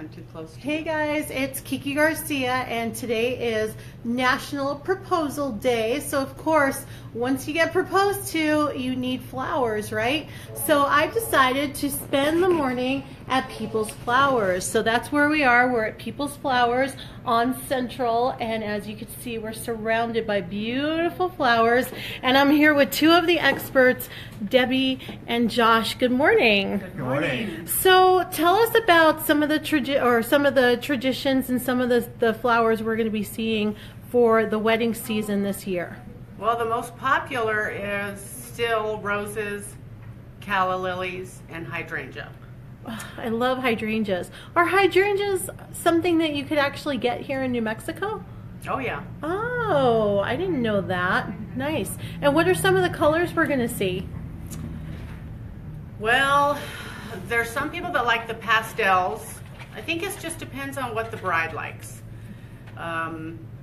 I'm too close to Hey guys, it's Kiki Garcia, and today is National Proposal Day. So of course, once you get proposed to, you need flowers, right? So I decided to spend the morning at People's Flowers. So that's where we are. We're at People's Flowers on Central, and as you can see, we're surrounded by beautiful flowers. And I'm here with two of the experts, Debbie and Josh. Good morning. Good morning. So tell us about some of the traditions and some of the flowers we're going to be seeing for the wedding season this year. Well, the most popular is still roses, calla lilies, and hydrangea. I love hydrangeas. Are hydrangeas something that you could actually get here in New Mexico? Oh yeah. Oh, I didn't know that. Nice. And what are some of the colors we're going to see? Well, there's some people that like the pastels. I think it just depends on what the bride likes.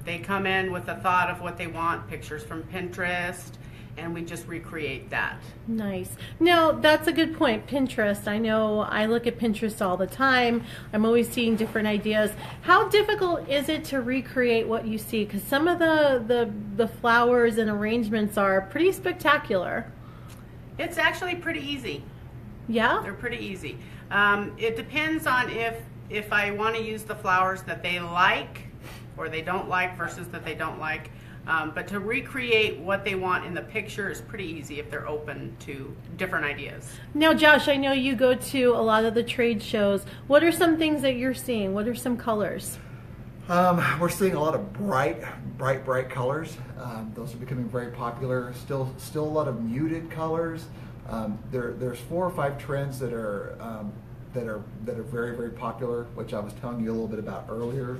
They come in with a thought of what they want, pictures from Pinterest, and we just recreate that. Nice. Now, that's a good point. Pinterest. I know I look at Pinterest all the time. I'm always seeing different ideas. How difficult is it to recreate what you see? Because some of the flowers and arrangements are pretty spectacular. It's actually pretty easy. Yeah? They're pretty easy. It depends on if I want to use the flowers that they like or they don't like versus that they don't like. But to recreate what they want in the picture is pretty easy if they're open to different ideas. Now, Josh, I know you go to a lot of the trade shows. What are some things that you're seeing? What are some colors? We're seeing a lot of bright colors. Those are becoming very popular. Still a lot of muted colors. There's 4 or 5 trends that are very, very popular, which I was telling you a little bit about earlier.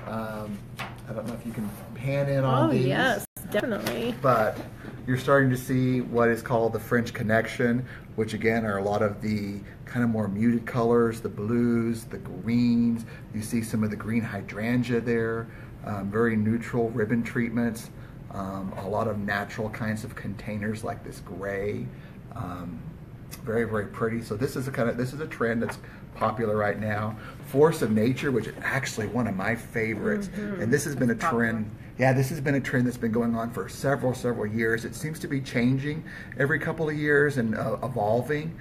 I don't know if you can pan in on these. Oh, yes, definitely. But you're starting to see what is called the French Connection, which again are a lot of the kind of more muted colors, the blues, the greens. You see some of the green hydrangea there, very neutral ribbon treatments, a lot of natural kinds of containers like this gray. Very, very pretty. So this is a trend that's popular right now. Force of Nature, which is actually one of my favorites, and this has been a trend. Yeah, this has been a trend that's been going on for several years. It seems to be changing every couple of years and evolving.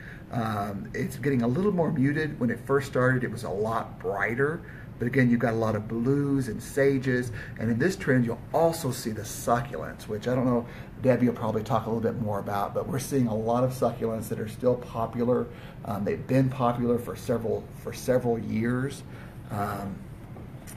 It's getting a little more muted. When it first started, it was a lot brighter. But again, you've got a lot of blues and sages. And in this trend, you'll also see the succulents, which I don't know, Debbie will probably talk a little bit more about, but we're seeing a lot of succulents that are still popular. They've been popular for several years.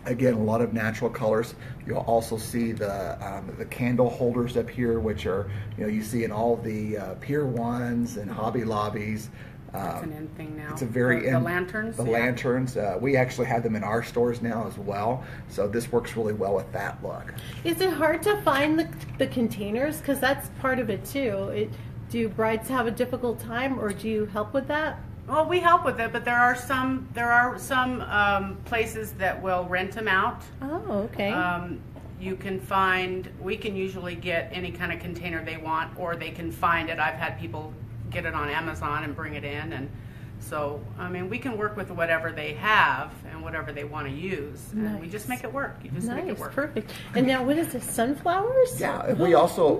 Again, a lot of natural colors. You'll also see the candle holders up here, which are, you see in all the Pier 1s and Hobby Lobbies. It's an in thing now. It's a very the lanterns. The lanterns. We actually have them in our stores now as well. So this works really well with that look. Is it hard to find the containers? Because that's part of it too. Do brides have a difficult time, or do you help with that? Well, we help with it, but there are some places that will rent them out. Oh, okay. We can usually get any kind of container they want, or they can find it. I've had people get it on Amazon and bring it in, and so we can work with whatever they have and whatever they want to use, and we just make it work. You just make it work. Perfect. And now, what is this? Sunflowers? Yeah, we also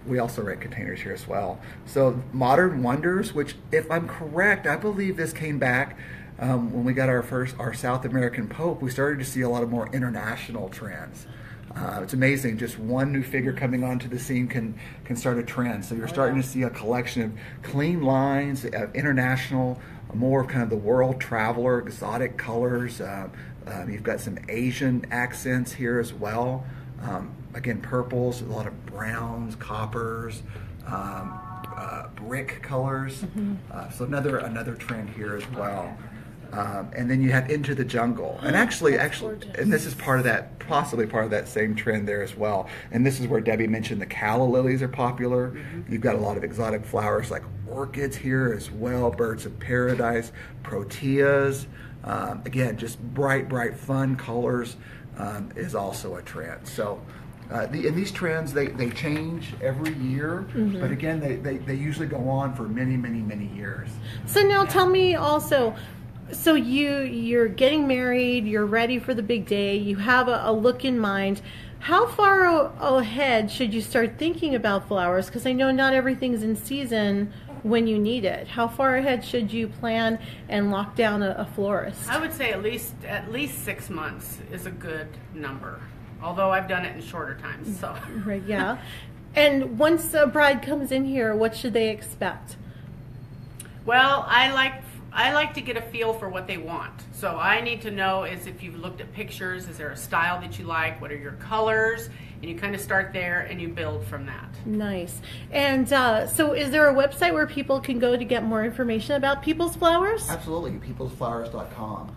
rent containers here as well. So Modern Wonders, which, if I'm correct, I believe this came back when we got our South American Pope. We started to see a lot of more international trends. It's amazing. Just one new figure coming onto the scene can start a trend. So you're starting to see a collection of clean lines, international, more of kind of the world traveler, exotic colors. You've got some Asian accents here as well. Again, purples, a lot of browns, coppers, brick colors. So another trend here as well. And then you have Into the Jungle, and actually, and this is possibly part of that same trend there as well. And this is where Debbie mentioned the calla lilies are popular. You've got a lot of exotic flowers like orchids here as well, birds of paradise, proteas. Again, just bright, fun colors is also a trend. So. And these trends, they change every year, but again, they usually go on for many years. So now tell me also, So you're getting married, you're ready for the big day, you have a look in mind. How far ahead should you start thinking about flowers? Because I know not everything's in season when you need it. How far ahead should you plan and lock down a florist? I would say at least 6 months is a good number. Although I've done it in shorter times, so. Right, yeah. And once a bride comes in here, what should they expect? Well, I like to get a feel for what they want. So I need to know is if you've looked at pictures, is there a style that you like? What are your colors? And you kind of start there and you build from that. Nice. And so is there a website where people can go to get more information about People's Flowers? Absolutely, peoplesflowers.com.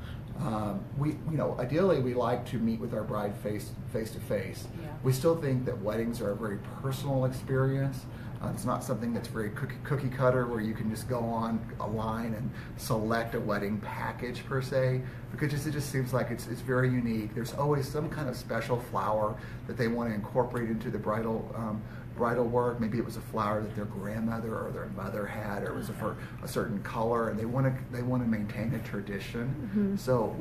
Ideally we like to meet with our bride face to face. Yeah. We still think that weddings are a very personal experience. It's not something that's very cookie cutter where you can just go on a line and select a wedding package per se, because it just seems like it's very unique. There's always some kind of special flower that they want to incorporate into the bridal work. Maybe it was a flower that their grandmother or their mother had, or it was for a certain color, and they want to maintain a tradition. Mm-hmm. So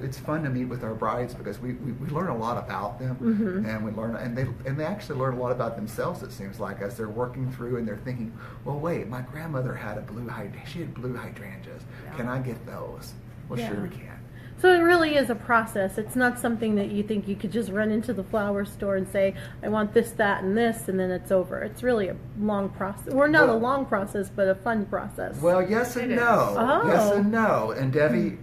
it's fun to meet with our brides because we learn a lot about them, mm-hmm. and we learn and they actually learn a lot about themselves. It seems like as they're working through and they're thinking, well, wait, my grandmother had blue hydrangeas. Yeah. Can I get those? Well, yeah. Sure we can. So it really is a process. It's not something that you think you could just run into the flower store and say, I want this, that, and this, and then it's over. It's really a long process. Or not a long process, but a fun process. Well, yes and no. Oh. Yes and no. And Debbie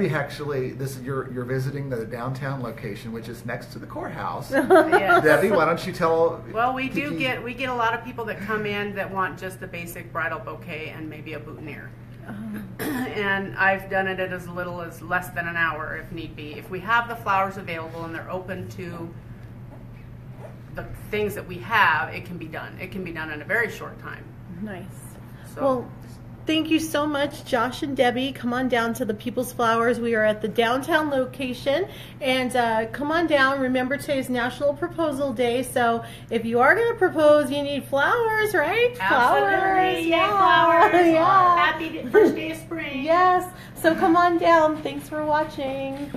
actually, you're visiting the downtown location, which is next to the courthouse. Yes. Debbie, why don't you tell? Well, we get a lot of people that come in that want just the basic bridal bouquet and maybe a boutonniere. And I've done it at as little as less than an hour if need be. If we have the flowers available and they're open to the things that we have, it can be done. It can be done in a very short time. Nice. So. Well, thank you so much, Josh and Debbie. Come on down to the People's Flowers. We are at the downtown location. And come on down. Remember, today is National Proposal Day. So if you are going to propose, you need flowers, right? Absolutely. Flowers. Yeah. Flowers. Yeah. Happy first day of spring. Yes. So come on down. Thanks for watching.